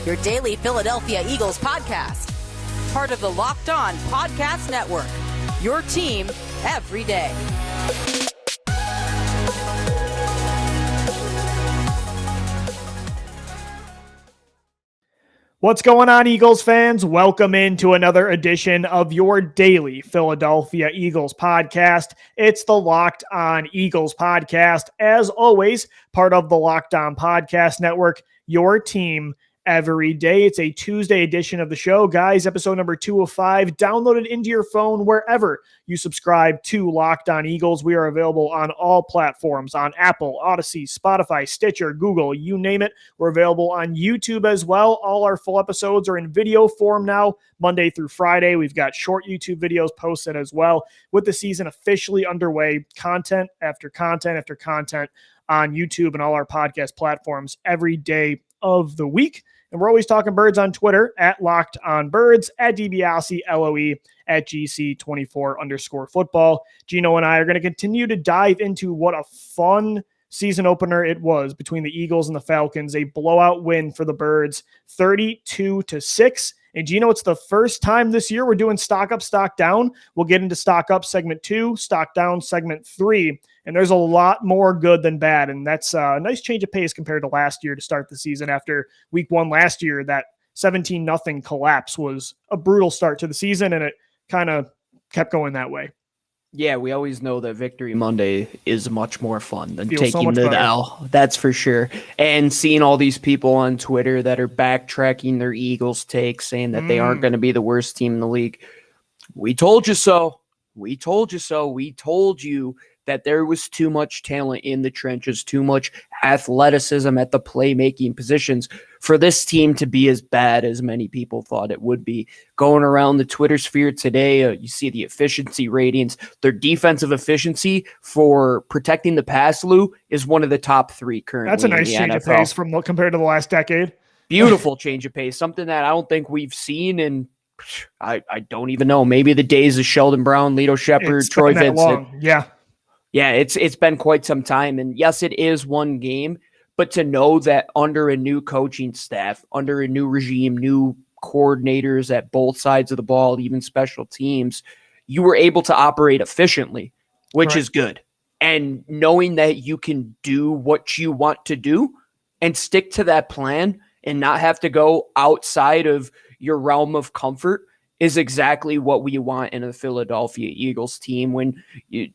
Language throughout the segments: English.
your daily Philadelphia Eagles podcast. Part of the Locked On Podcast Network, your team every day. What's going on, Eagles fans? Welcome into another edition of your daily Philadelphia Eagles podcast. It's the Locked On Eagles podcast. As always, part of the Locked On Podcast Network, your team every day. It's a Tuesday edition of the show, guys. Episode number 205. Download it into your phone wherever you subscribe to Locked On Eagles. We are available on all platforms, on Apple, Odyssey, Spotify, Stitcher, Google, you name it. We're available on YouTube as well. All our full episodes are in video form now, Monday through Friday. We've got short YouTube videos posted as well. With the season officially underway, content after content after content on YouTube and all our podcast platforms every day of the week. And we're always talking birds on Twitter at Locked On Birds, at DiBiase, LOE, at GC24_football. Gino and I are going to continue to dive into what a fun season opener it was between the Eagles and the Falcons. A blowout win for the Birds, 32-6. And Gino, it's the first time this year we're doing stock up, stock down. We'll get into stock up segment 2, stock down segment 3. And there's a lot more good than bad. And that's a nice change of pace compared to last year to start the season. After week 1 last year, that 17-0 collapse was a brutal start to the season, and it kind of kept going that way. Yeah, we always know that Victory Monday is much more fun than Feels taking the L. That's for sure. And seeing all these people on Twitter that are backtracking their Eagles takes, saying that they aren't going to be the worst team in the league. We told you so. We told you so. We told you that there was too much talent in the trenches, too much athleticism at the playmaking positions for this team to be as bad as many people thought it would be. Going around the Twitter sphere today, you see the efficiency ratings. Their defensive efficiency for protecting the pass, Lou, is one of the top 3 currently. That's a nice change of pace from compared to the last decade. Beautiful change of pace, something that I don't think we've seen in, I don't even know, maybe the days of Sheldon Brown, Lito Shepherd, Troy Vincent. Yeah, it's been quite some time. And yes, it is one game, but to know that under a new coaching staff, under a new regime, new coordinators at both sides of the ball, even special teams, you were able to operate efficiently, which is good. And knowing that you can do what you want to do and stick to that plan and not have to go outside of your realm of comfort is exactly what we want in a Philadelphia Eagles team.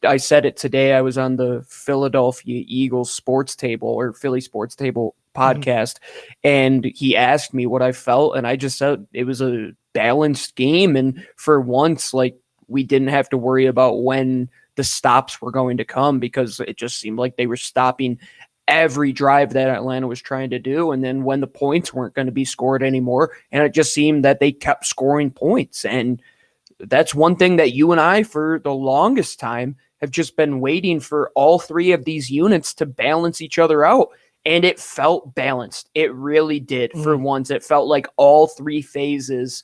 I said it today, I was on the Philadelphia Eagles Sports Table or Philly Sports Table podcast, and he asked me what I felt, and I just said it was a balanced game, and for once, like, we didn't have to worry about when the stops were going to come, because it just seemed like they were stopping every drive that Atlanta was trying to do. And then when the points weren't going to be scored anymore, and it just seemed that they kept scoring points. And that's one thing that you and I, for the longest time, have just been waiting for all 3 of these units to balance each other out. And it felt balanced. It really did. For once, it felt like all 3 phases,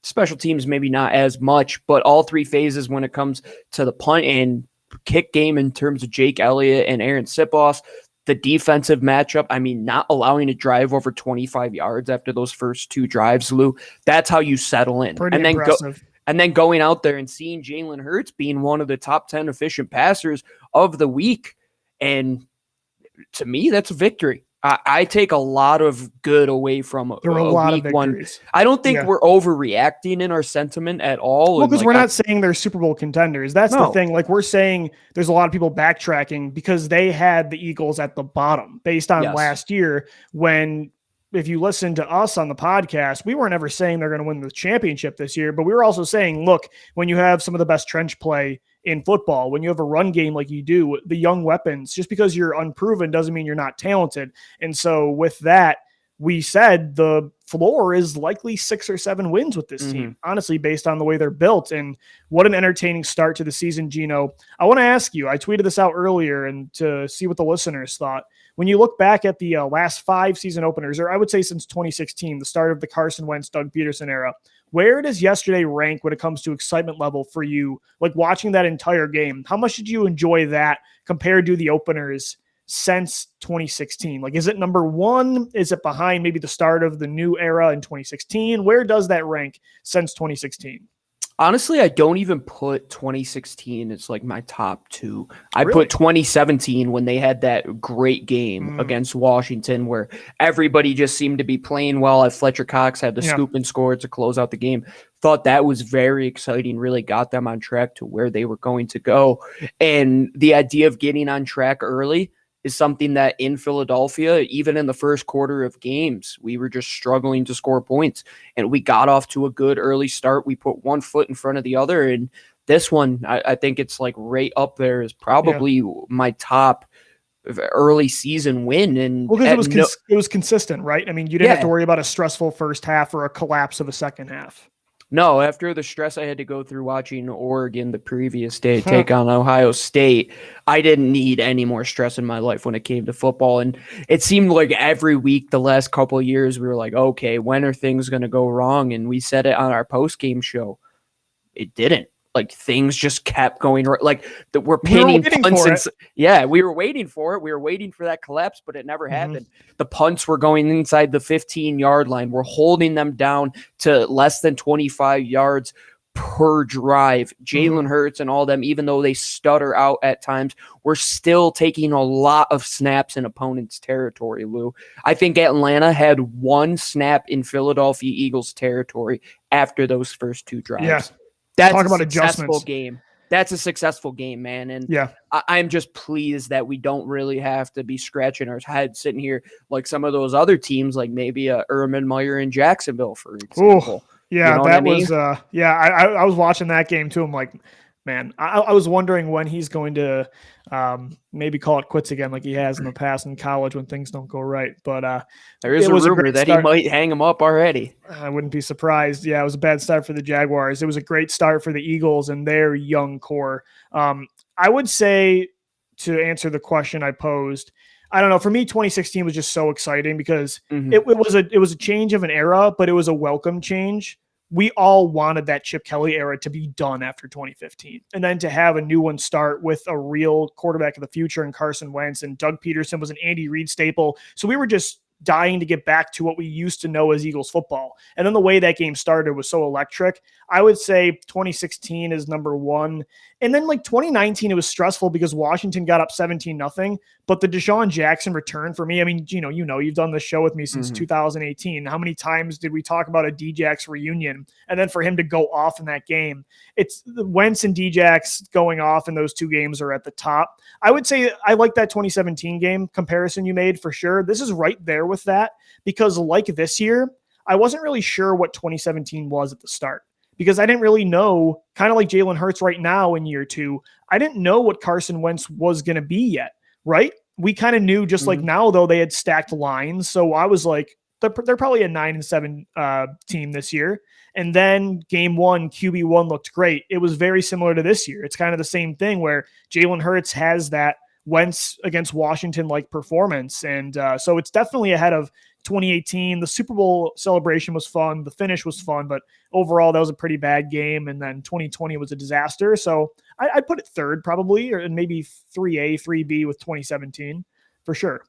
special teams maybe not as much, but all 3 phases when it comes to the punt and kick game in terms of Jake Elliott and Aaron Sipos, the defensive matchup, I mean, not allowing to drive over 25 yards after those first 2 drives, Lou, that's how you settle in. Pretty impressive. And then going out there and seeing Jalen Hurts being one of the top 10 efficient passers of the week. And to me, that's a victory. I take a lot of good away from there were a lot week of victories. 1. I don't think we're overreacting in our sentiment at all. Well, because we're not saying they're Super Bowl contenders. That's the thing. Like, we're saying there's a lot of people backtracking because they had the Eagles at the bottom based on last year, when, if you listen to us on the podcast, we weren't ever saying they're going to win the championship this year, but we were also saying, look, when you have some of the best trench play in football, when you have a run game like you do, the young weapons, just because you're unproven doesn't mean you're not talented. And so with that, we said the floor is likely 6 or 7 wins with this team, honestly, based on the way they're built. And what an entertaining start to the season, Gino. I want to ask you, I tweeted this out earlier and to see what the listeners thought. When you look back at the last 5 season openers, or I would say since 2016, the start of the Carson Wentz, Doug Peterson era, where does yesterday rank when it comes to excitement level for you? Like, watching that entire game, how much did you enjoy that compared to the openers since 2016? Like, is it number one? Is it behind maybe the start of the new era in 2016? Where does that rank since 2016? Honestly, I don't even put 2016 as like my top two. I put 2017 when they had that great game against Washington where everybody just seemed to be playing well. Fletcher Cox had the scoop and scored to close out the game. Thought that was very exciting, really got them on track to where they were going to go. And the idea of getting on track early is something that in Philadelphia, even in the first quarter of games, we were just struggling to score points. And we got off to a good early start. We put one foot in front of the other. And this one, I think it's like right up there is probably my top early season win. And because it was consistent, right? I mean, you didn't have to worry about a stressful first half or a collapse of a second half. No, after the stress I had to go through watching Oregon the previous day take on Ohio State, I didn't need any more stress in my life when it came to football. And it seemed like every week the last couple of years, we were like, okay, when are things going to go wrong? And we said it on our post-game show. It didn't. Like, things just kept going right. Like, we're pinning punts. We were waiting for it. We were waiting for that collapse, but it never happened. The punts were going inside the 15-yard line. We're holding them down to less than 25 yards per drive. Jalen Hurts and all them, even though they stutter out at times, we're still taking a lot of snaps in opponents' territory, Lou. I think Atlanta had one snap in Philadelphia Eagles territory after those first two drives. Yeah. That's a successful game. That's a successful game, man. And I'm just pleased that we don't really have to be scratching our heads sitting here like some of those other teams, like maybe Urban Meyer in Jacksonville, for example. Yeah, you know that was I was watching that game too. I'm like, man, I was wondering when he's going to maybe call it quits again like he has in the past in college when things don't go right. But there is a rumor that he might hang him up already. I wouldn't be surprised. Yeah, it was a bad start for the Jaguars. It was a great start for the Eagles and their young core. I would say, to answer the question I posed, I don't know. For me, 2016 was just so exciting because it was a change of an era, but it was a welcome change. We all wanted that Chip Kelly era to be done after 2015. And then to have a new one start with a real quarterback of the future in Carson Wentz, and Doug Peterson was an Andy Reid staple. So we were just dying to get back to what we used to know as Eagles football. And then the way that game started was so electric. I would say 2016 is number one. And then like 2019, it was stressful because Washington got up 17-0. But the Deshaun Jackson return for me, I mean, Gino, you've done this show with me since 2018. How many times did we talk about a Djax reunion? And then for him to go off in that game, it's the Wentz and Djax going off in those two games are at the top. I would say I like that 2017 game comparison you made for sure. This is right there with that because like this year, I wasn't really sure what 2017 was at the start. Because I didn't really know, kind of like Jalen Hurts right now in year two, I didn't know what Carson Wentz was going to be yet, right? We kind of knew just like now, though, they had stacked lines. So I was like, they're probably a 9-7 team this year. And then game one, QB1 looked great. It was very similar to this year. It's kind of the same thing where Jalen Hurts has that Wentz against Washington-like performance. And so it's definitely ahead of 2018. The Super Bowl celebration was fun. The finish was fun, but overall that was a pretty bad game. And then 2020 was a disaster. So I'd put it third probably, or maybe 3A, 3B with 2017 for sure.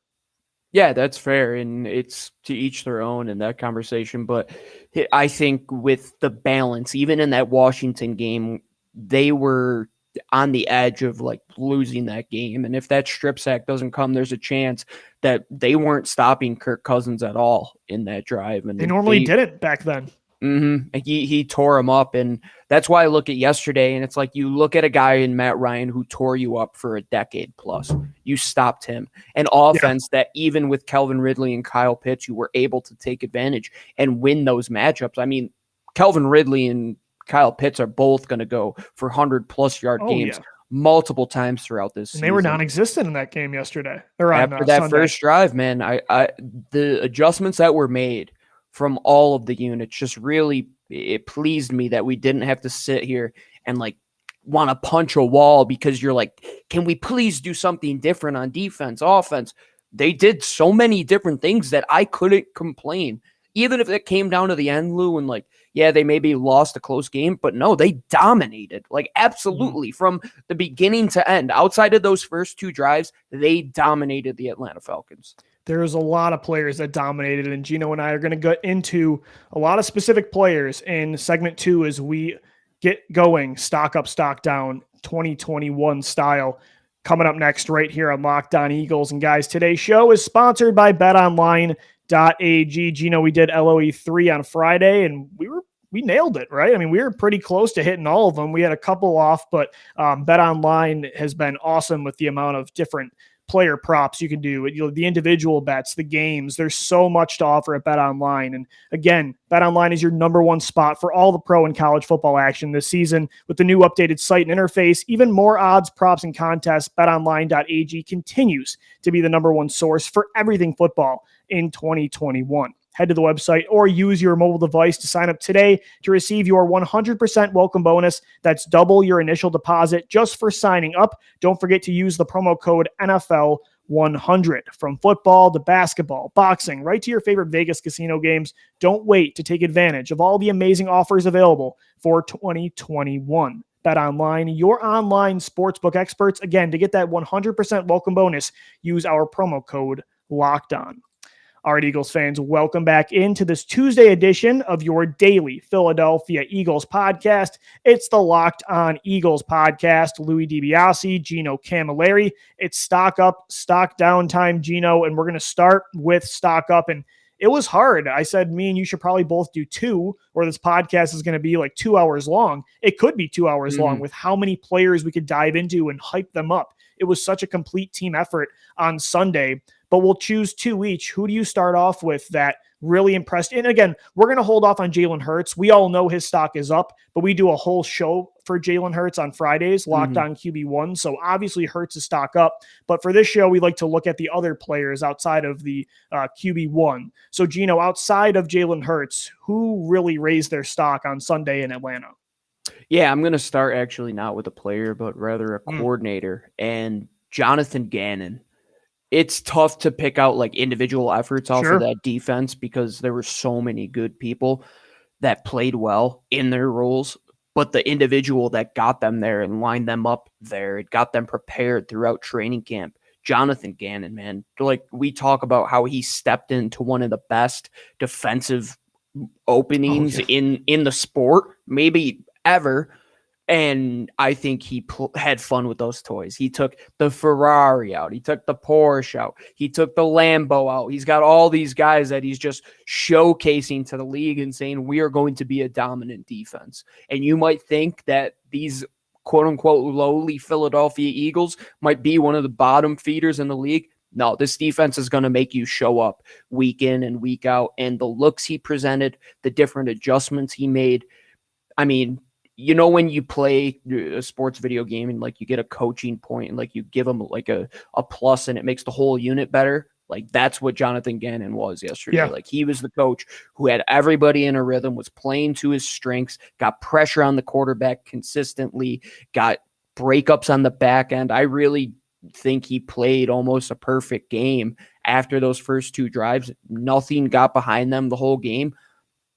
Yeah, that's fair. And it's to each their own in that conversation. But I think with the balance, even in that Washington game, they were on the edge of like losing that game. And if that strip sack doesn't come, there's a chance that they weren't stopping Kirk Cousins at all in that drive. And they normally didn't back then. He tore him up. And that's why I look at yesterday and it's like, you look at a guy in Matt Ryan who tore you up for a decade plus. You stopped him. An offense that even with Calvin Ridley and Kyle Pitts, you were able to take advantage and win those matchups. I mean, Calvin Ridley and Kyle Pitts are both going to go for 100+ yard games multiple times throughout this season. They were non-existent in that game yesterday. After that Sunday. First drive, man, the adjustments that were made from all of the units just really, it pleased me that we didn't have to sit here and like want to punch a wall because you're like, can we please do something different on defense, offense? They did so many different things that I couldn't complain. even if it came down to the end, Lou, and like, yeah, they maybe lost a close game, but no, they dominated, like absolutely from the beginning to end. Outside of those first 2 drives, they dominated the Atlanta Falcons. There's a lot of players that dominated, and Gino and I are going to get into a lot of specific players in segment 2 as we get going, stock up, stock down, 2021 style. Coming up next right here on Locked On Eagles. And guys, today's show is sponsored by BetOnline.ag. Gino, we did LOE 3 on Friday, and we nailed it, right? I mean, we were pretty close to hitting all of them. We had a couple off, but BetOnline has been awesome with the amount of different player props you can do, the individual bets, the games. There's so much to offer at BetOnline. And again, BetOnline is your number one spot for all the pro and college football action this season. With the new updated site and interface, even more odds, props, and contests, BetOnline.ag continues to be the number one source for everything football in 2021. Head to the website or use your mobile device to sign up today to receive your 100% welcome bonus. That's double your initial deposit just for signing up. Don't forget to use the promo code NFL100. From football to basketball, boxing, right to your favorite Vegas casino games. Don't wait to take advantage of all the amazing offers available for 2021. BetOnline, your online sportsbook experts. Again, to get that 100% welcome bonus, use our promo code LOCKEDON. All right, Eagles fans, welcome back into this Tuesday edition of your daily Philadelphia Eagles podcast. It's the Locked On Eagles podcast. Louie DiBiase, Gino Camilleri. It's stock up, stock down time, Gino, and we're going to start with stock up. And it was hard. I said, me and you should probably both do 2, or this podcast is going to be like 2 hours long. It could be 2 hours long with how many players we could dive into and hype them up. It was such a complete team effort on Sunday. But we'll choose 2 each. Who do you start off with that really impressed? And again, we're going to hold off on Jalen Hurts. We all know his stock is up, but we do a whole show for Jalen Hurts on Fridays, Locked On QB1. So obviously Hurts is stock up. But for this show, we like to look at the other players outside of the QB1. So Gino, outside of Jalen Hurts, who really raised their stock on Sunday in Atlanta? Yeah, I'm going to start actually not with a player, but rather a coordinator. And Jonathan Gannon. It's tough to pick out like individual efforts off of that defense because there were so many good people that played well in their roles, but the individual that got them there and lined them up there, it got them prepared throughout training camp. Jonathan Gannon, man, like we talk about how he stepped into one of the best defensive openings in the sport, maybe ever. And I think he had fun with those toys. He took the Ferrari out. He took the Porsche out. He took the Lambo out. He's got all these guys that he's just showcasing to the league and saying, we are going to be a dominant defense. And you might think that these quote-unquote lowly Philadelphia Eagles might be one of the bottom feeders in the league. No, this defense is going to make you show up week in and week out. And the looks he presented, the different adjustments he made, I mean, you know, when you play a sports video game and like you get a coaching point and like you give them like a plus and it makes the whole unit better. Like that's what Jonathan Gannon was yesterday. Yeah. Like he was the coach who had everybody in a rhythm, was playing to his strengths, got pressure on the quarterback consistently, got breakups on the back end. I really think he played almost a perfect game after those first 2 drives. Nothing got behind them the whole game.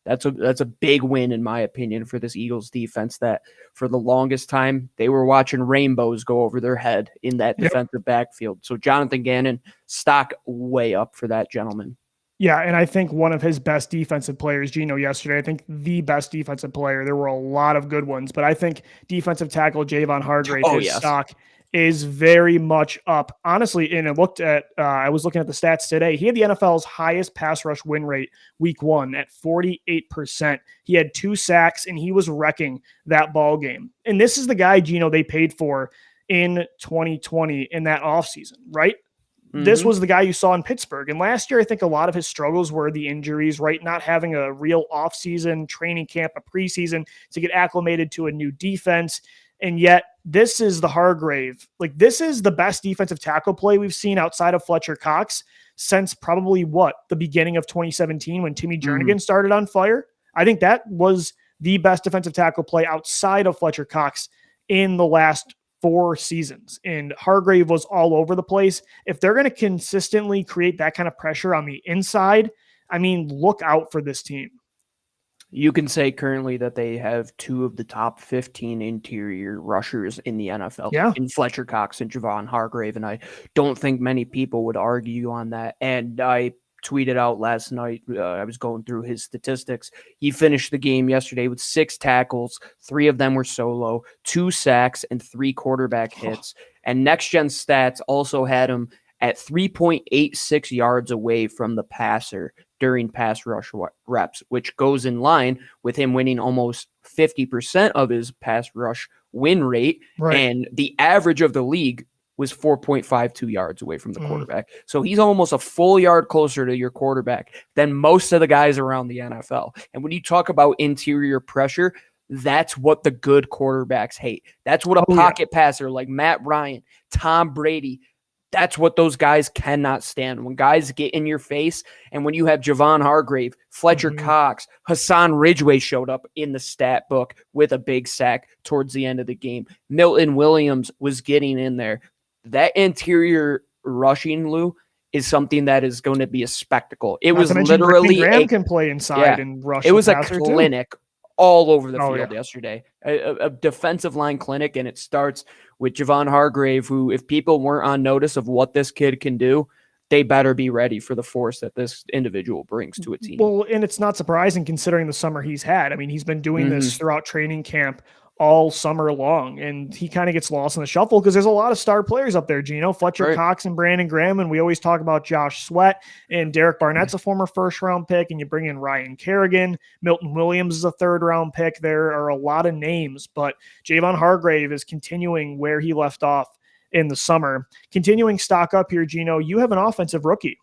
That's a big win, in my opinion, for this Eagles defense that for the longest time, they were watching rainbows go over their head in that defensive backfield. So Jonathan Gannon, stock way up for that gentleman. Yeah, and I think one of his best defensive players, Gino, yesterday, I think the best defensive player. There were a lot of good ones, but I think defensive tackle Jayvon Hargreaves, stock is very much up. Honestly, and I was looking at the stats today. He had the NFL's highest pass rush win rate week 1 at 48%. He had 2 sacks, and he was wrecking that ball game. And this is the guy, Gino, they paid for in 2020 in that offseason, right? This was the guy you saw in Pittsburgh. And last year, I think a lot of his struggles were the injuries, right? Not having a real offseason, training camp, a preseason to get acclimated to a new defense. And yet this is the Hargrave. Like this is the best defensive tackle play we've seen outside of Fletcher Cox since probably the beginning of 2017 when Timmy Jernigan started on fire. I think that was the best defensive tackle play outside of Fletcher Cox in the last 4 seasons. And Hargrave was all over the place. If they're going to consistently create that kind of pressure on the inside, I mean, look out for this team. You can say currently that they have 2 of the top 15 interior rushers in the NFL, in Fletcher Cox and Jayvon Hargreaves, and I don't think many people would argue on that. And I tweeted out last night, I was going through his statistics. He finished the game yesterday with 6 tackles, 3 of them were solo, 2 sacks, and 3 quarterback hits. And Next Gen Stats also had him at 3.86 yards away from the passer during pass rush reps, which goes in line with him winning almost 50% of his pass rush win rate. Right. And the average of the league was 4.52 yards away from the quarterback. So he's almost a full yard closer to your quarterback than most of the guys around the NFL. And when you talk about interior pressure, that's what the good quarterbacks hate. That's what a pocket passer like Matt Ryan, Tom Brady, that's what those guys cannot stand. When guys get in your face, and when you have Jayvon Hargreaves, Fletcher Cox, Hassan Ridgeway showed up in the stat book with a big sack towards the end of the game. Milton Williams was getting in there. That interior rushing, Lou, is something that is going to be a spectacle. It was literally Graham can play inside and rush. It was a clinic all over the field yesterday. A defensive line clinic, and it starts with Jayvon Hargreaves, who, if people weren't on notice of what this kid can do, they better be ready for the force that this individual brings to a team. Well, and it's not surprising considering the summer he's had. I mean, he's been doing this throughout training camp all summer long, and he kind of gets lost in the shuffle because there's a lot of star players up there, Gino. Fletcher Cox and Brandon Graham, and we always talk about Josh Sweat, and Derek Barnett's a former first-round pick, and you bring in Ryan Kerrigan. Milton Williams is a third-round pick. There are a lot of names, but Jayvon Hargreaves is continuing where he left off in the summer. Continuing stock up here, Gino, you have an offensive rookie.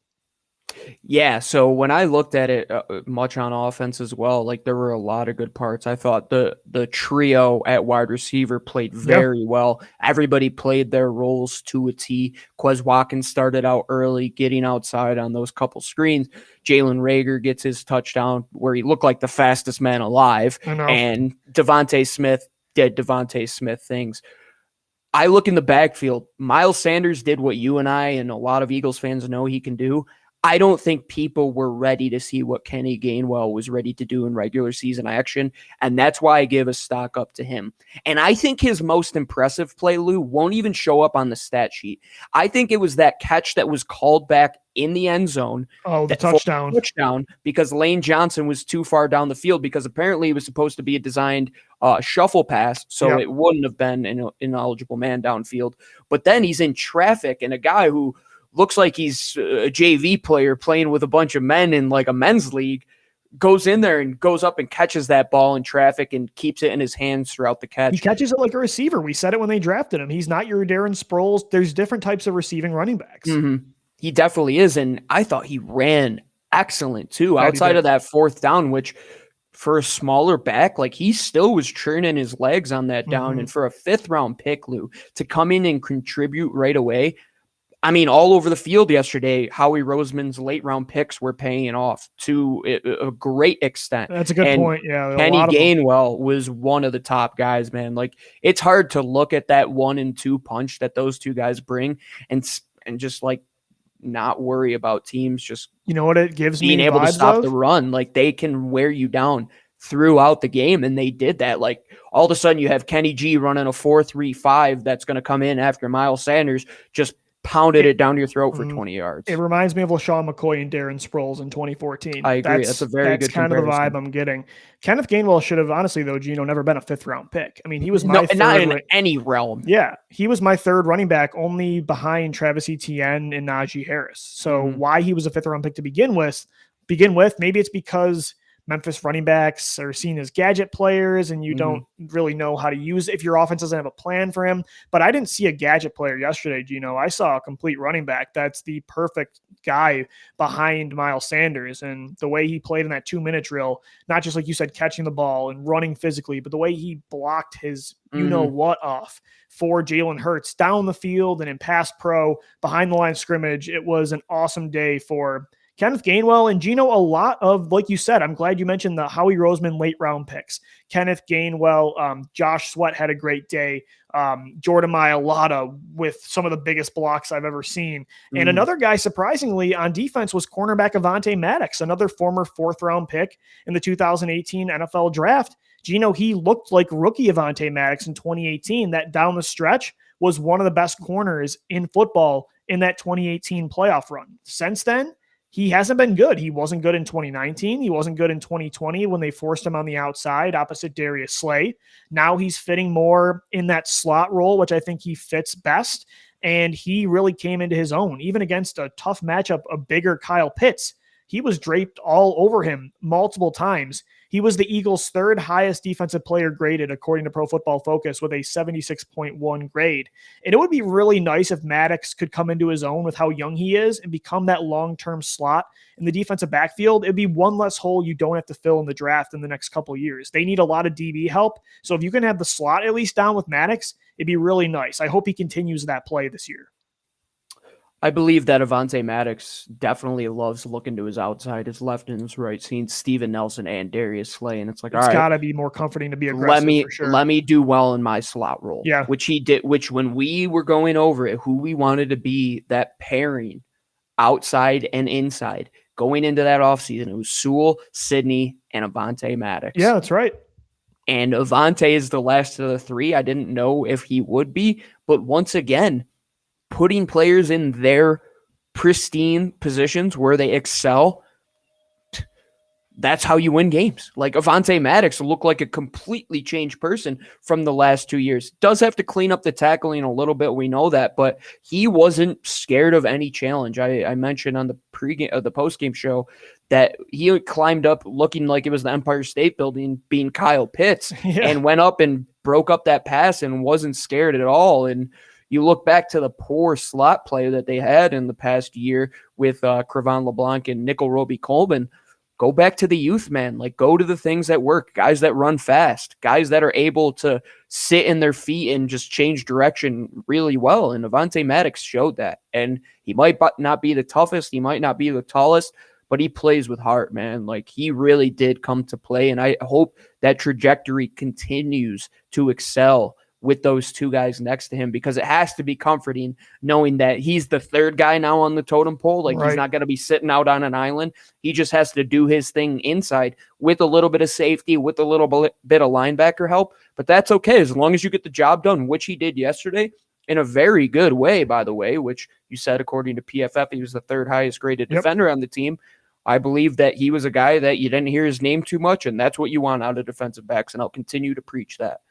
Yeah, so when I looked at it much on offense as well, like there were a lot of good parts. I thought the trio at wide receiver played very well. Everybody played their roles to a T. Quez Watkins started out early, getting outside on those couple screens. Jalen Reagor gets his touchdown where he looked like the fastest man alive. And Devontae Smith did Devontae Smith things. I look in the backfield. Miles Sanders did what you and I and a lot of Eagles fans know he can do. I don't think people were ready to see what Kenny Gainwell was ready to do in regular season action, and that's why I give a stock up to him. And I think his most impressive play, Lou, won't even show up on the stat sheet. I think it was that catch that was called back in the end zone. Oh, the touchdown. Because Lane Johnson was too far down the field because apparently it was supposed to be a designed shuffle pass, so it wouldn't have been an ineligible man downfield. But then he's in traffic, and a guy who looks like he's a JV player playing with a bunch of men in like a men's league goes in there and goes up and catches that ball in traffic and keeps it in his hands throughout the catch. He catches it like a receiver. We said it when they drafted him. He's not your Darren Sproles. There's different types of receiving running backs. He definitely is. And I thought he ran excellent too, outside of that fourth down, which for a smaller back, like he still was churning his legs on that down. And for a 5th round pick, Lou, to come in and contribute right away, I mean, all over the field yesterday, Howie Roseman's late round picks were paying off to a great extent. That's a good point. Yeah. Kenny Gainwell was one of the top guys, man. Like it's hard to look at that 1 and 2 punch that those two guys bring and just like not worry about teams just, you know what it gives being me able to stop the run. Like they can wear you down throughout the game. And they did that. Like all of a sudden you have Kenny G running a 4.35 that's going to come in after Miles Sanders just pounded it down your throat for 20 yards. It reminds me of LaShawn McCoy and Darren Sproles in 2014. I agree. That's a very good kind of the vibe I'm getting. Kenneth Gainwell should have, honestly, though, Gino, never been a 5th round pick. I mean, he was my third, not in any realm. Yeah, he was my 3rd running back, only behind Travis Etienne and Najee Harris. So why he was a 5th round pick to begin with, maybe it's because Memphis running backs are seen as gadget players and you don't really know how to use it if your offense doesn't have a plan for him. But I didn't see a gadget player yesterday, Gino. I saw a complete running back. That's the perfect guy behind Miles Sanders. And the way he played in that 2-minute drill, not just like you said, catching the ball and running physically, but the way he blocked his you-know-what off for Jalen Hurts down the field and in pass pro behind the line of scrimmage. It was an awesome day for Kenneth Gainwell and Gino, a lot of, like you said, I'm glad you mentioned the Howie Roseman late round picks. Kenneth Gainwell, Josh Sweat had a great day. Jordan Mailata with some of the biggest blocks I've ever seen. And another guy, surprisingly, on defense was cornerback Avante Maddox, another former 4th round pick in the 2018 NFL draft. Gino, he looked like rookie Avante Maddox in 2018. That down the stretch was one of the best corners in football in that 2018 playoff run. Since then, he hasn't been good. He wasn't good in 2019. He wasn't good in 2020 when they forced him on the outside opposite Darius Slay. Now he's fitting more in that slot role, which I think he fits best. And he really came into his own, even against a tough matchup, a bigger Kyle Pitts. He was draped all over him multiple times. He was the Eagles' 3rd highest defensive player graded, according to Pro Football Focus, with a 76.1 grade. And it would be really nice if Maddox could come into his own with how young he is and become that long-term slot in the defensive backfield. It'd be one less hole you don't have to fill in the draft in the next couple of years. They need a lot of DB help. So if you can have the slot at least down with Maddox, it'd be really nice. I hope he continues that play this year. I believe that Avante Maddox definitely loves looking to his outside, his left and his right, seeing Steven Nelson and Darius Slay, and it's like, all right, it's got to be more comforting to be aggressive. Let me do well in my slot role. Yeah, which he did. Which when we were going over it, who we wanted to be that pairing, outside and inside, going into that offseason, it was Sewell, Sidney, and Avante Maddox. Yeah, that's right. And Avante is the last of the 3. I didn't know if he would be, but once again, putting players in their pristine positions where they excel, that's how you win games. Like Avante Maddox looked like a completely changed person from the last 2 years. Does have to clean up the tackling a little bit. We know that, but he wasn't scared of any challenge. I mentioned on the pregame, the postgame show that he climbed up looking like it was the Empire State Building being Kyle Pitts and went up and broke up that pass and wasn't scared at all. And you look back to the poor slot play that they had in the past year with Crevan LeBlanc and Nickel Roby Coleman. Go back to the youth, man. Like, go to the things that work. Guys that run fast. Guys that are able to sit in their feet and just change direction really well. And Avante Maddox showed that. And he might not be the toughest. He might not be the tallest, but he plays with heart, man. Like, he really did come to play. And I hope that trajectory continues to excel with those 2 guys next to him, because it has to be comforting knowing that he's the 3rd guy now on the totem pole. Like, he's not going to be sitting out on an island. He just has to do his thing inside with a little bit of safety, with a little bit of linebacker help. But that's okay as long as you get the job done, which he did yesterday in a very good way, by the way, which you said, according to PFF, he was the 3rd highest graded defender on the team. I believe that he was a guy that you didn't hear his name too much, and that's what you want out of defensive backs, and I'll continue to preach that.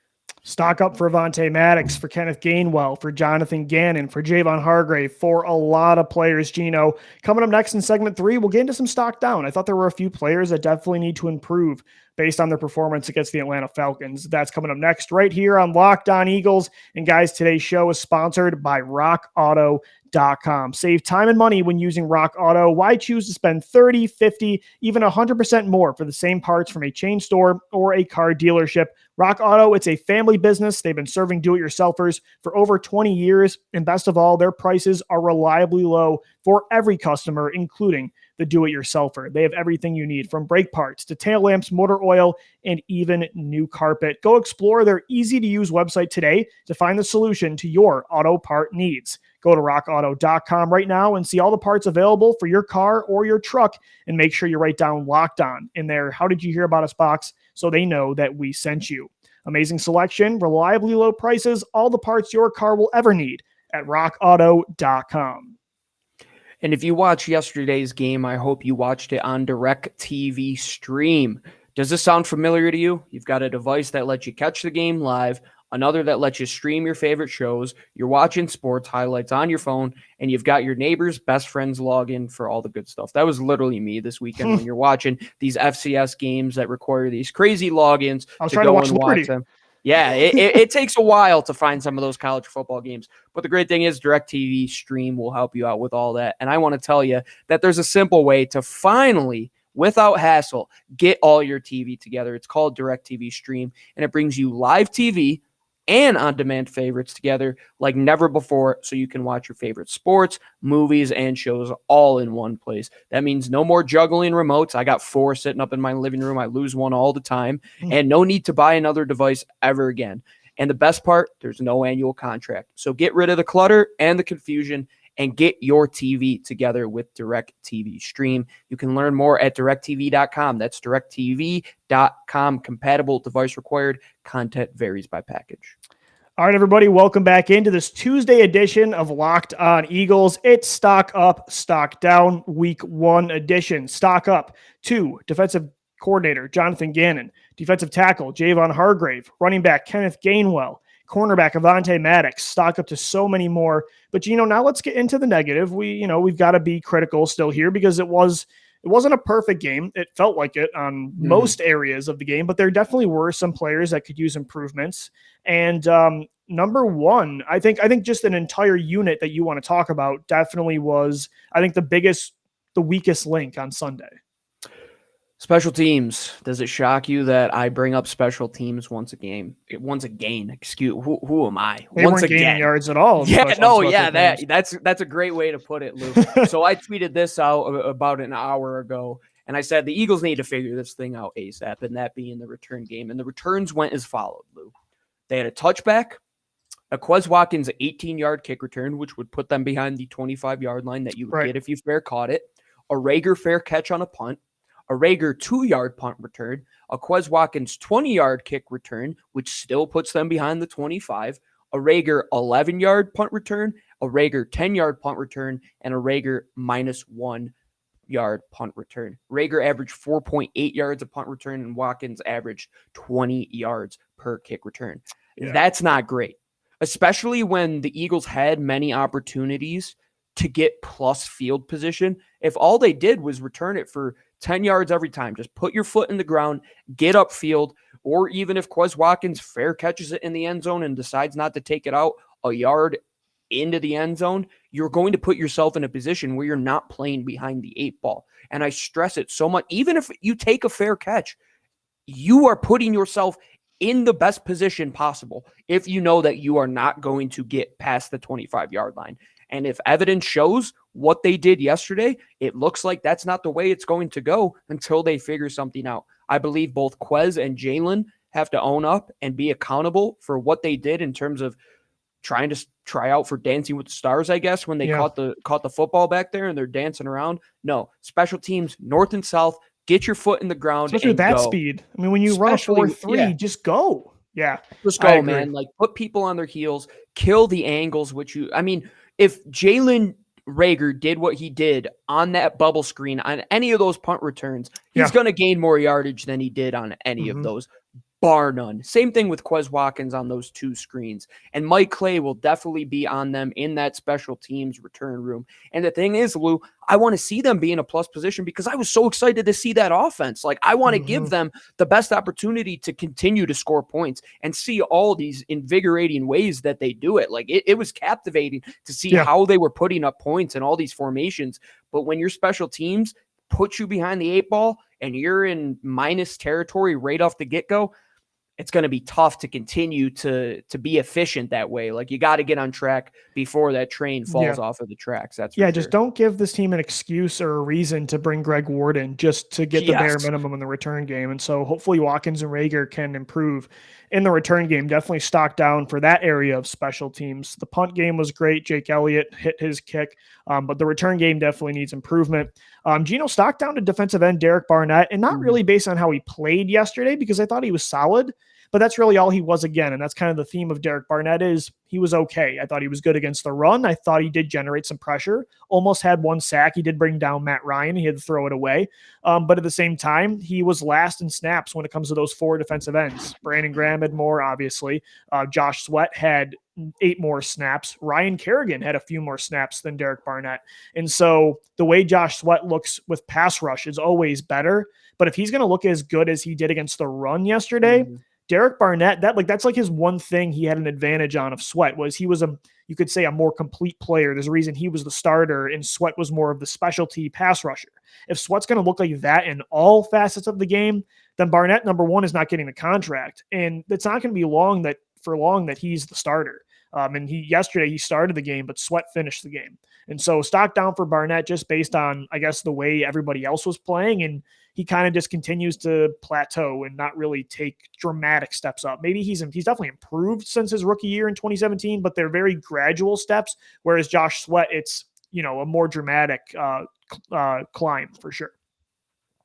Stock up for Avante Maddox, for Kenneth Gainwell, for Jonathan Gannon, for Jayvon Hargreaves, for a lot of players, Gino. Coming up next in segment 3, we'll get into some stock down. I thought there were a few players that definitely need to improve based on their performance against the Atlanta Falcons. That's coming up next right here on Locked On Eagles. And guys, today's show is sponsored by RockAuto.com. Save time and money when using Rock Auto. Why choose to spend 30, 50, even 100% more for the same parts from a chain store or a car dealership? Rock Auto, it's a family business. They've been serving do-it-yourselfers for over 20 years. And best of all, their prices are reliably low for every customer, including the do-it-yourselfer. They have everything you need, from brake parts to tail lamps, motor oil, and even new carpet. Go explore their easy-to-use website today to find the solution to your auto part needs. Go to rockauto.com right now and see all the parts available for your car or your truck, and make sure you write down Locked On in there. How did you hear about us box, so they know that we sent you. Amazing selection, reliably low prices, all the parts your car will ever need at rockauto.com. And if you watched yesterday's game, I hope you watched it on DirecTV Stream. Does this sound familiar to you? You've got a device that lets you catch the game live, another that lets you stream your favorite shows. You're watching sports highlights on your phone, and you've got your neighbor's best friends login for all the good stuff. That was literally me this weekend when you're watching these FCS games that require these crazy logins to go and watch them. Yeah, it takes a while to find some of those college football games. But the great thing is DirecTV Stream will help you out with all that. And I want to tell you that there's a simple way to finally, without hassle, get all your TV together. It's called DirecTV Stream, and it brings you live TV and on-demand favorites together like never before, so you can watch your favorite sports, movies, and shows all in one place. That means no more juggling remotes. I got 4 sitting up in my living room. I lose one all the time, and no need to buy another device ever again. And the best part, there's no annual contract. So get rid of the clutter and the confusion and get your TV together with DirecTV Stream. You can learn more at directtv.com. That's directtv.com. Compatible device required. Content varies by package. All right, everybody, welcome back into this Tuesday edition of Locked On Eagles. It's Stock Up, Stock Down, Week 1 edition. Stock Up to defensive coordinator Jonathan Gannon, defensive tackle Jayvon Hargreaves, running back Kenneth Gainwell, cornerback Avante Maddox. Stock up to so many more. But now let's get into the negative. We've got to be critical still here because it wasn't a perfect game. It felt like it on most areas of the game, but there definitely were some players that could use improvements. And number one, I think just an entire unit that you want to talk about definitely was, I think, the weakest link on Sunday. Special teams. Does it shock you that I bring up special teams once again? Excuse, who am I? They weren't gaining yards at all. That's a great way to put it, Lou. So I tweeted this out about an hour ago, and I said the Eagles need to figure this thing out ASAP, and that being the return game. And the returns went as followed, Lou. They had a touchback, a Quez Watkins 18-yard kick return, which would put them behind the 25-yard line that you would get if you fair caught it, a Rager fair catch on a punt, a Rager 2-yard punt return, a Quez Watkins 20-yard kick return, which still puts them behind the 25, a Rager 11-yard punt return, a Rager 10-yard punt return, and a Rager -1-yard punt return. Rager averaged 4.8 yards a punt return, and Watkins averaged 20 yards per kick return. Yeah. That's not great, especially when the Eagles had many opportunities to get plus field position. If all they did was return it for 10 yards every time, just put your foot in the ground, get upfield, or even if Quez Watkins fair catches it in the end zone and decides not to take it out a yard into the end zone, you're going to put yourself in a position where you're not playing behind the 8 ball. And I stress it so much. Even if you take a fair catch, you are putting yourself in the best position possible if you know that you are not going to get past the 25-yard line. And if evidence shows what they did yesterday, it looks like that's not the way it's going to go until they figure something out. I believe both Quez and Jalen have to own up and be accountable for what they did in terms of trying to try out for Dancing with the Stars, I guess, when they caught the football back there and they're dancing around. No, special teams, north and south, get your foot in the ground. Especially with that speed. I mean, when you run a 4.3, just go. Yeah. Just go, man. Like, put people on their heels, kill the angles, if Jalen Rager did what he did on that bubble screen on any of those punt returns, he's going to gain more yardage than he did on any of those, bar none. Same thing with Quez Watkins on those 2 screens. And Mike Clay will definitely be on them in that special teams return room. And the thing is, Lou, I want to see them be in a plus position because I was so excited to see that offense. Like, I want to give them the best opportunity to continue to score points and see all these invigorating ways that they do it. Like, it was captivating to see how they were putting up points and all these formations. But when your special teams put you behind the 8 ball and you're in minus territory right off the get-go, it's going to be tough to continue to be efficient that way. Like, you got to get on track before that train falls off of the tracks. That's for sure. Just don't give this team an excuse or a reason to bring Greg Ward in just to get the bare minimum in the return game. And so hopefully Watkins and Rager can improve in the return game. Definitely stock down for that area of special teams. The punt game was great. Jake Elliott hit his kick, but the return game definitely needs improvement. Gino, stock down to defensive end Derek Barnett, and not really based on how he played yesterday because I thought he was solid. But that's really all he was again. And that's kind of the theme of Derek Barnett is he was okay. I thought he was good against the run. I thought he did generate some pressure, almost had 1 sack. He did bring down Matt Ryan. He had to throw it away. But at the same time, he was last in snaps when it comes to those 4 defensive ends. Brandon Graham had more, obviously. Josh Sweat had 8 more snaps. Ryan Kerrigan had a few more snaps than Derek Barnett. And so the way Josh Sweat looks with pass rush is always better. But if he's going to look as good as he did against the run yesterday, Derek Barnett, that's like his one thing he had an advantage on of Sweat was he was you could say a more complete player. There's a reason he was the starter and Sweat was more of the specialty pass rusher. If Sweat's going to look like that in all facets of the game, then Barnett, number one, is not getting the contract. And it's not going to be long that for long that he's the starter. And yesterday he started the game, but Sweat finished the game. And so stock down for Barnett just based on, I guess, the way everybody else was playing. And he kind of just continues to plateau and not really take dramatic steps up. Maybe he's definitely improved since his rookie year in 2017, but they're very gradual steps. Whereas Josh Sweat, it's, a more dramatic climb for sure.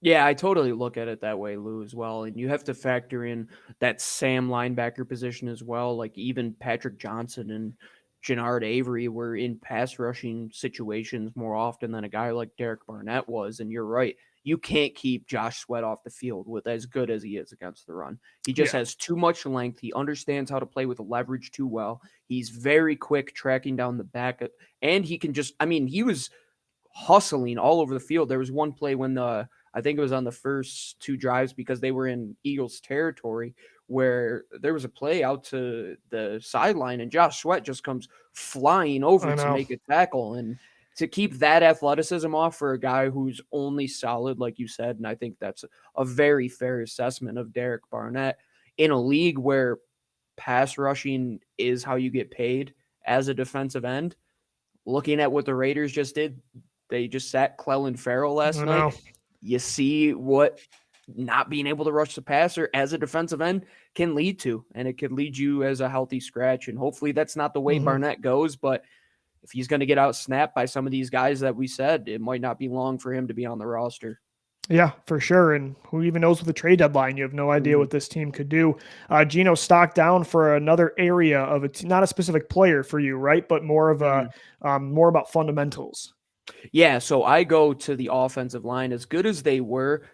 Yeah, I totally look at it that way, Lou, as well. And you have to factor in that Sam linebacker position as well. Like even Patrick Johnson and Jannard Avery were in pass rushing situations more often than a guy like Derek Barnett was. And you're right. You can't keep Josh Sweat off the field with as good as he is against the run. He just has too much length. He understands how to play with leverage too well. He's very quick tracking down the back. And he can he was hustling all over the field. There was one play when I think it was on the first two drives because they were in Eagles territory where there was a play out to the sideline and Josh Sweat just comes flying over to make a tackle. And to keep that athleticism off for a guy who's only solid, like you said, and I think that's a very fair assessment of Derek Barnett in a league where pass rushing is how you get paid as a defensive end. Looking at what the Raiders just did, they just sat Clelin Ferrell last night. You see what not being able to rush the passer as a defensive end can lead to, and it could lead you as a healthy scratch. And hopefully that's not the way Barnett goes, but if he's going to get out snapped by some of these guys that we said, it might not be long for him to be on the roster. Yeah, for sure. And who even knows with the trade deadline? You have no idea what this team could do. Gino, stock down for another area of it, not a specific player for you, right? But more of more about fundamentals. Yeah, so I go to the offensive line. As good as they were,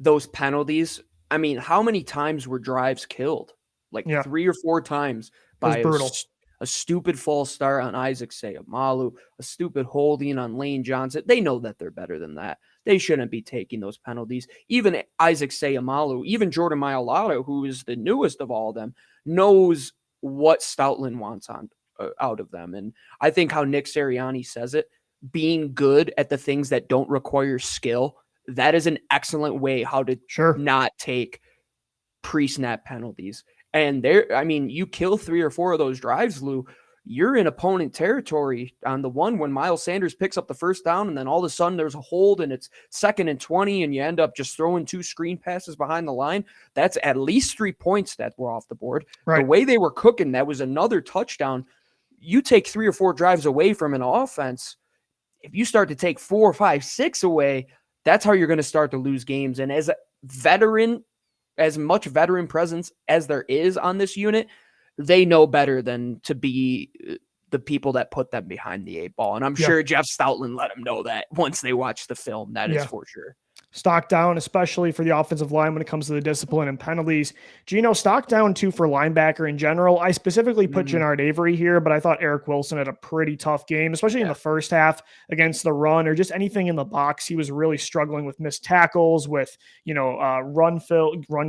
those penalties, I mean, how many times were drives killed? Like 3 or 4 times by a stupid false start on Isaac Seumalo, a stupid holding on Lane Johnson. They know that they're better than that. They shouldn't be taking those penalties. Even Isaac Seumalo, even Jordan Mailata, who is the newest of all of them, knows what Stoutland wants out of them. And I think how Nick Sirianni says it, being good at the things that don't require skill, that is an excellent way how to not take pre-snap penalties. And you kill 3 or 4 of those drives, Lou, you're in opponent territory on the one when Miles Sanders picks up the first down and then all of a sudden there's a hold and it's 2nd and 20 and you end up just throwing 2 screen passes behind the line. That's at least 3 points that were off the board. Right. The way they were cooking, that was another touchdown. You take 3 or 4 drives away from an offense. If you start to take 4, 5, 6 away, that's how you're going to start to lose games. And as a veteran, as much veteran presence as there is on this unit, they know better than to be the people that put them behind the 8 ball. And I'm sure Jeff Stoutland let them know that once they watch the film. That is for sure. Stock down, especially for the offensive line when it comes to the discipline and penalties. Gino, stock down too for linebacker in general. I specifically put Jannard Avery here, but I thought Eric Wilson had a pretty tough game, especially in the first half against the run or just anything in the box. He was really struggling with missed tackles, with run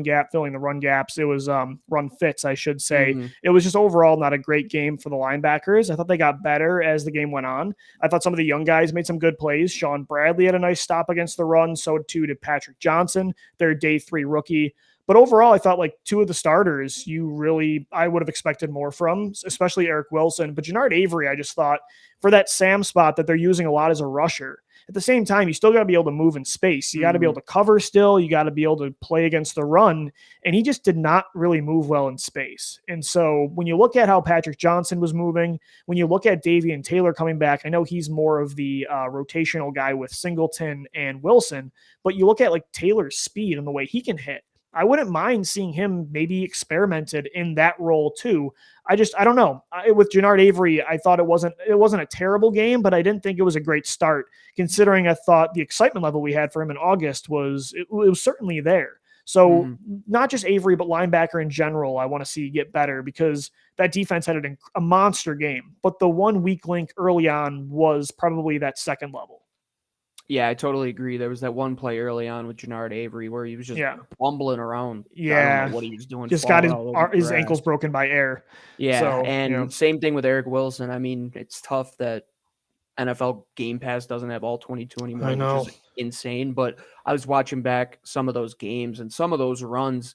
gap, filling the run gaps. It was run fits, I should say. It was just overall not a great game for the linebackers. I thought they got better as the game went on. I thought some of the young guys made some good plays. Sean Bradley had a nice stop against the run. So too did Patrick Johnson, their day 3 rookie. But overall, I thought like 2 of the starters, I would have expected more from, especially Eric Wilson. But Jannard Avery, I just thought for that Sam spot that they're using a lot as a rusher. At the same time, you still got to be able to move in space. You got to be able to cover still. You got to be able to play against the run. And he just did not really move well in space. And so when you look at how Patrick Johnson was moving, when you look at Davian Taylor coming back, I know he's more of the rotational guy with Singleton and Wilson, but you look at like Taylor's speed and the way he can hit. I wouldn't mind seeing him maybe experimented in that role too. I don't know. With Jannard Avery, I thought it wasn't a terrible game, but I didn't think it was a great start considering I thought the excitement level we had for him in August was certainly there. So not just Avery, but linebacker in general, I want to see get better because that defense had a monster game. But the one weak link early on was probably that second level. Yeah, I totally agree. There was that one play early on with Jannard Avery where he was just bumbling around. Yeah. I don't know what he was doing. Just got his ankles broken by air. Yeah, so, same thing with Eric Wilson. I mean, it's tough that NFL Game Pass doesn't have all 22 anymore, which is insane. But I was watching back some of those games and some of those runs.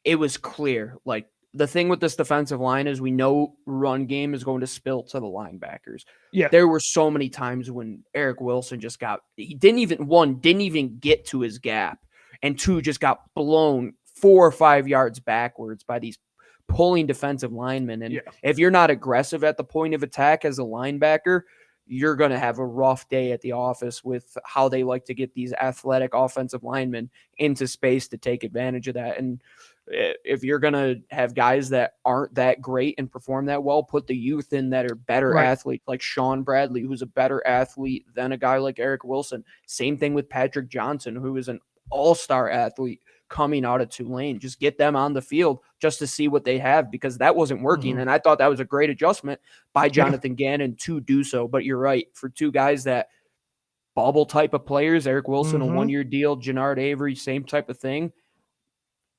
It was clear, like, the thing with this defensive line is we know run game is going to spill to the linebackers. Yeah. There were so many times when Eric Wilson he didn't even get to his gap, and 2, just got blown 4 or 5 yards backwards by these pulling defensive linemen. And if you're not aggressive at the point of attack as a linebacker, you're going to have a rough day at the office with how they like to get these athletic offensive linemen into space to take advantage of that. And if you're going to have guys that aren't that great and perform that well, put the youth in that are better athletes, like Sean Bradley, who's a better athlete than a guy like Eric Wilson. Same thing with Patrick Johnson, who is an all-star athlete coming out of Tulane. Just get them on the field just to see what they have, because that wasn't working. And I thought that was a great adjustment by Jonathan Gannon to do so. But you're right, for 2 guys that bubble type of players, Eric Wilson, a 1-year deal, Jannard Avery, same type of thing.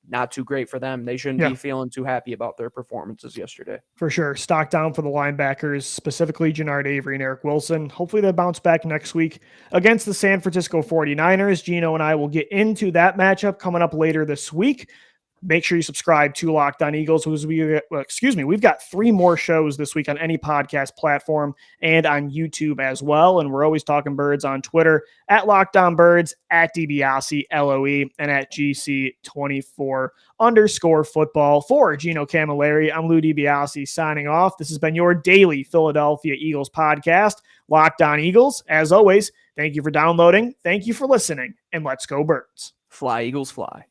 Not too great for them. They shouldn't be feeling too happy about their performances yesterday. For sure. Stock down for the linebackers, specifically Jannard Avery and Eric Wilson. Hopefully they bounce back next week against the San Francisco 49ers. Gino and I will get into that matchup coming up later this week. Make sure you subscribe to Locked On Eagles. We've got 3 more shows this week on any podcast platform and on YouTube as well. And we're always talking birds on Twitter at Locked On Birds, at DiBiase, LOE, and at GC24_football. For Gino Camilleri, I'm Lou DiBiase signing off. This has been your daily Philadelphia Eagles podcast, Locked On Eagles. As always, thank you for downloading. Thank you for listening, and let's go Birds. Fly, Eagles, fly.